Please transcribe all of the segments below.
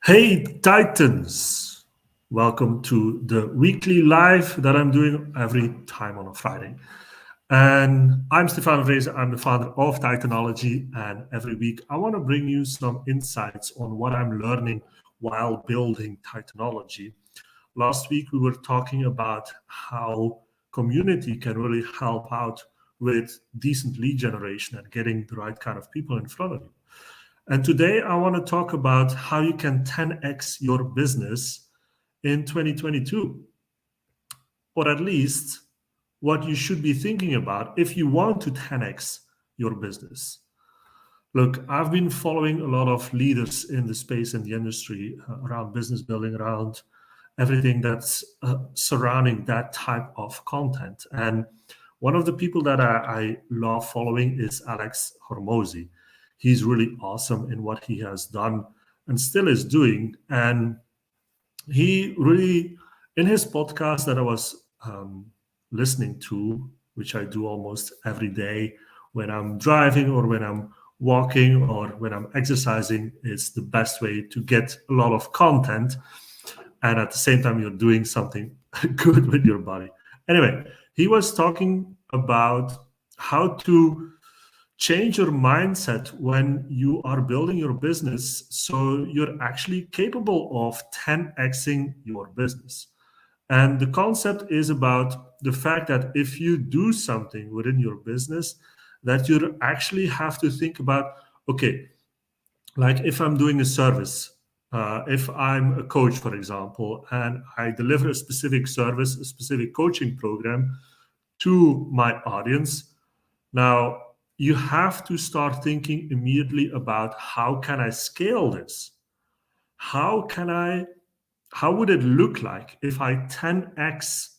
Hey Titans, welcome to the weekly live that I'm doing every time on a Friday. And I'm Stefano Vreese, I'm the founder of Titanology, and every week I want to bring you some insights on what I'm learning while building Titanology. Last week we were talking about how community can really help out with decent lead generation and getting the right kind of people in front of you. And today I want to talk about how you can 10x your business in 2022, or at least what you should be thinking about if you want to 10x your business. Look, I've been following a lot of leaders in the space and the industry around business building, around everything that's surrounding that type of content. And one of the people that I love following is Alex Hormozy. He's really awesome in what he has done and still is doing. And he really, in his podcast that I was listening to, which I do almost every day when I'm driving or when I'm walking or when I'm exercising, is the best way to get a lot of content. And at the same time, you're doing something good with your body. Anyway, he was talking about how to change your mindset when you are building your business so you're actually capable of 10xing your business. And the concept is about the fact that if you do something within your business, that you actually have to think about, okay, like if I'm doing a service, if I'm a coach, for example, and I deliver a specific service, a specific coaching program to my audience, now you have to start thinking immediately about how can I scale this? How can I, how would it look like if I 10x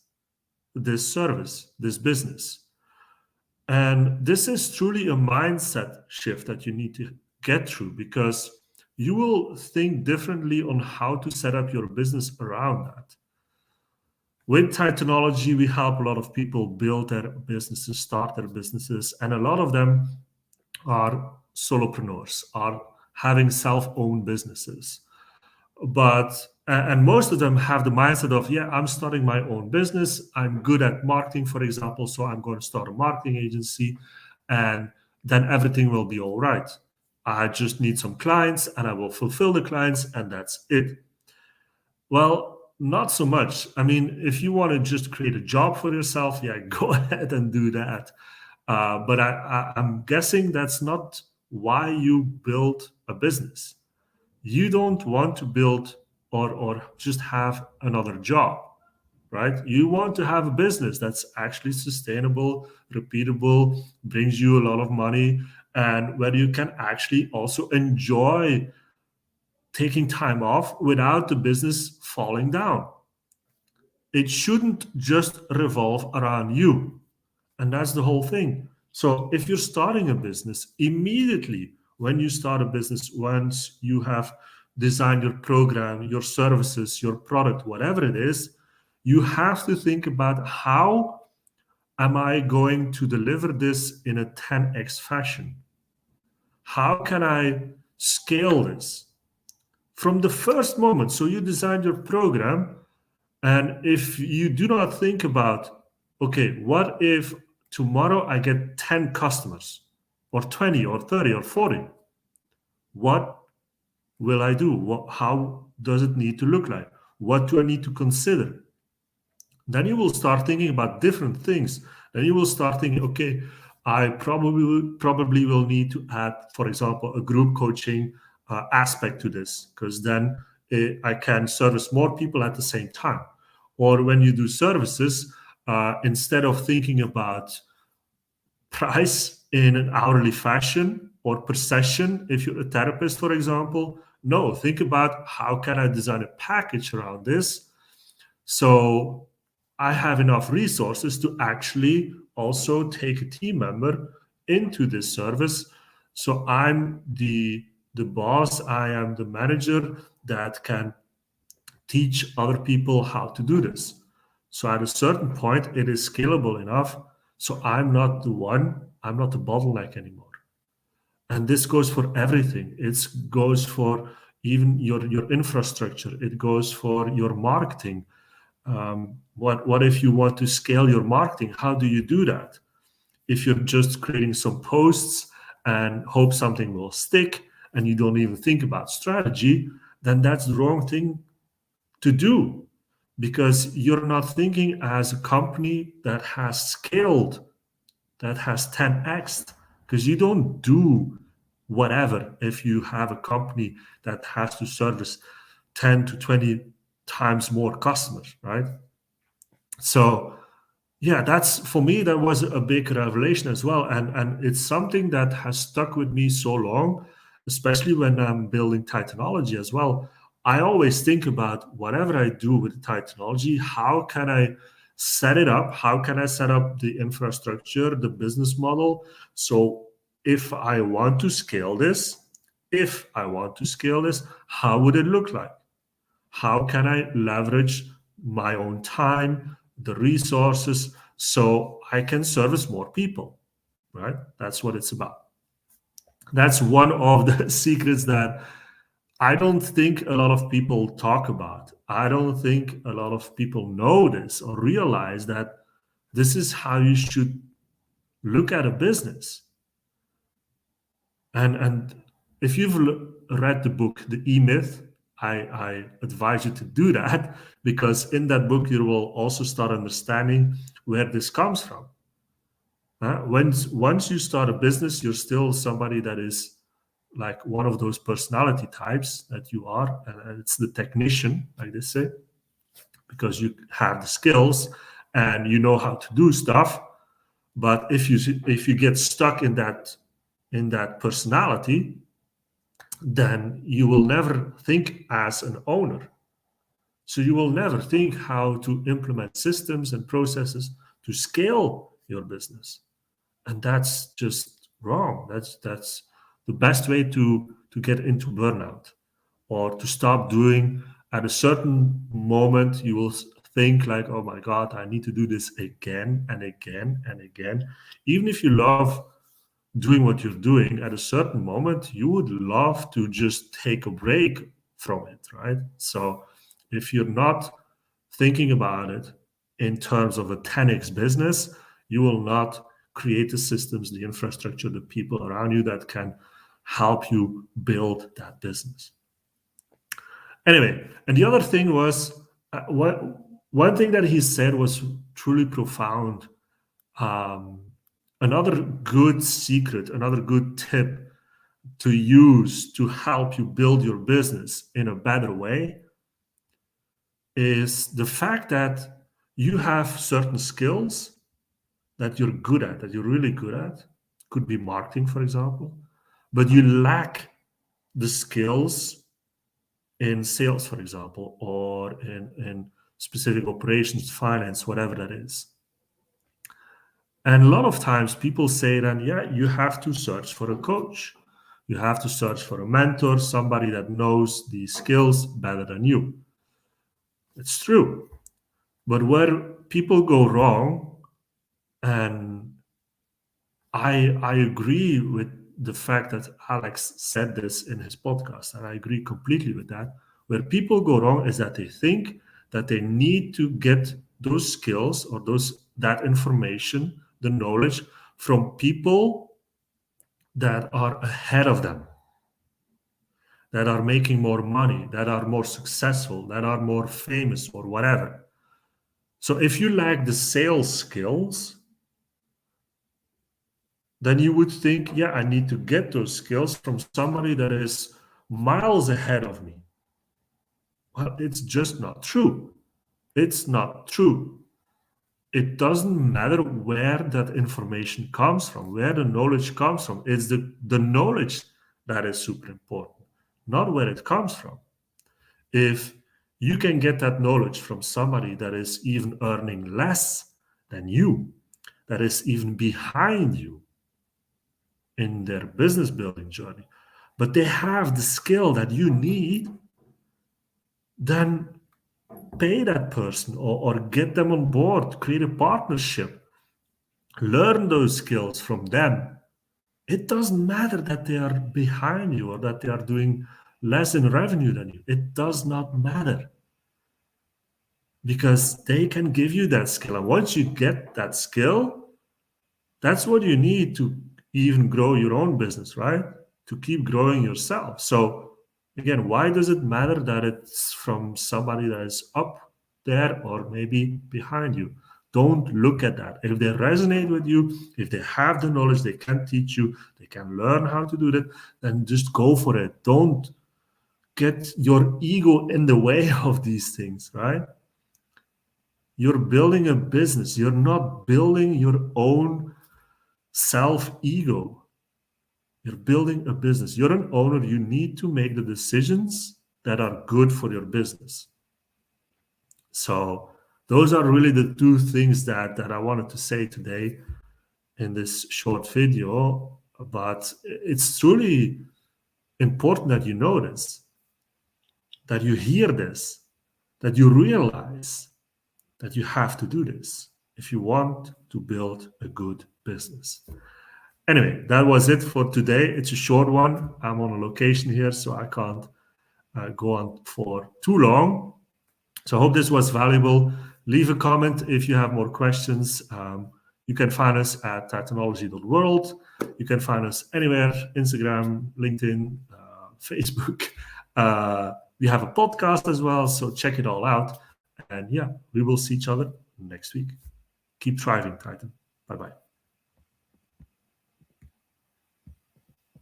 this service, this business? And this is truly a mindset shift that you need to get through because you will think differently on how to set up your business around that. With Titanology, we help a lot of people build their businesses, start their businesses, and a lot of them are solopreneurs, are having self-owned businesses. But and most of them have the mindset of, yeah, I'm starting my own business. I'm good at marketing, for example, so I'm going to start a marketing agency, and then everything will be all right. I just need some clients, and I will fulfill the clients, and that's it. Well, not so much. I mean, if you want to just create a job for yourself, yeah, go ahead and do that. But I'm guessing that's not why you build a business. You don't want to build or just have another job, right? You want to have a business that's actually sustainable, repeatable, brings you a lot of money, and where you can actually also enjoy taking time off without the business falling down. It shouldn't just revolve around you. And that's the whole thing. So if you're starting a business, immediately when you start a business, once you have designed your program, your services, your product, whatever it is, you have to think about how am I going to deliver this in a 10x fashion? How can I scale this? From the first moment, so you designed your program, and if you do not think about, okay, what if tomorrow I get 10 customers, or 20, or 30, or 40? What will I do? How does it need to look like? What do I need to consider? Then you will start thinking about different things. Then you will start thinking, okay, I probably will need to add, for example, a group coaching aspect to this, because then I can service more people at the same time. Or when you do services, instead of thinking about price in an hourly fashion or per session, if you're a therapist, for example, no, think about how can I design a package around this so I have enough resources to actually also take a team member into this service. So I'm the boss, I am the manager that can teach other people how to do this. So at a certain point, it is scalable enough. So I'm not the bottleneck anymore. And this goes for everything. It goes for even your infrastructure. It goes for your marketing. What if you want to scale your marketing? How do you do that? If you're just creating some posts and hope something will stick and you don't even think about strategy, then that's the wrong thing to do, because you're not thinking as a company that has scaled, that has 10x, because you don't do whatever if you have a company that has to service 10 to 20 times more customers, right? So yeah, that's, for me, that was a big revelation as well, and it's something that has stuck with me so long, especially when I'm building Titanology as well. I always think about whatever I do with Titanology, how can I set it up? How can I set up the infrastructure, the business model? So if I want to scale this, how would it look like? How can I leverage my own time, the resources, so I can service more people, right? That's what it's about. That's one of the secrets that I don't think a lot of people talk about. I don't think a lot of people know this or realize that this is how you should look at a business. And if you've read the book, The E-Myth, I advise you to do that, because in that book you will also start understanding where this comes from. Once you start a business, you're still somebody that is like one of those personality types that you are, and it's the technician, like they say, because you have the skills and you know how to do stuff. But if you get stuck in that personality, then you will never think as an owner. So you will never think how to implement systems and processes to scale your business. And that's just wrong. That's the best way to get into burnout, or to stop doing. At a certain moment you will think like, oh my God, I need to do this again and again and again. Even if you love doing what you're doing, at a certain moment you would love to just take a break from it, right? So if you're not thinking about it in terms of a 10x business, you will not create the systems, the infrastructure, the people around you that can help you build that business. Anyway, and the other thing was, one thing that he said was truly profound. Another good secret, another good tip to use to help you build your business in a better way is the fact that you have certain skills that you're good at, that you're really good at. Could be marketing, for example, but you lack the skills in sales, for example, or in specific operations, finance, whatever that is. And a lot of times people say then, yeah, you have to search for a coach. You have to search for a mentor, somebody that knows these skills better than you. It's true. But where people go wrong, and I agree with the fact that Alex said this in his podcast, and I agree completely with that. Where people go wrong is that they think that they need to get those skills or that information, the knowledge, from people that are ahead of them, that are making more money, that are more successful, that are more famous, or whatever. So if you lack the sales skills, then you would think, yeah, I need to get those skills from somebody that is miles ahead of me. Well, it's just not true. It's not true. It doesn't matter where that information comes from, where the knowledge comes from. It's the knowledge that is super important, not where it comes from. If you can get that knowledge from somebody that is even earning less than you, that is even behind you in their business building journey, but they have the skill that you need, then pay that person, or get them on board, create a partnership, learn those skills from them It doesn't matter that they are behind you or that they are doing less in revenue than you. It does not matter, because they can give you that skill. And once you get that skill, that's what you need to even grow your own business, right? To keep growing yourself. So again, why does it matter that it's from somebody that is up there or maybe behind you? Don't look at that. If they resonate with you, if they have the knowledge, they can teach you, they can learn how to do that, then just go for it. Don't get your ego in the way of these things, right? You're building a business. You're not building your own self ego. You're building a business. You're an owner. You need to make the decisions that are good for your business. So those are really the two things that I wanted to say today in this short video. But it's truly important that you know this, that you hear this, that you realize that you have to do this if you want to build a good business. Anyway, that was it for today. It's a short one. I'm on a location here, so I can't go on for too long. So I hope this was valuable. Leave a comment if you have more questions. You can find us at titanology.world. You can find us anywhere, Instagram, LinkedIn, Facebook. We have a podcast as well, so check it all out. And yeah, we will see each other next week. Keep thriving, Titan. Bye-bye.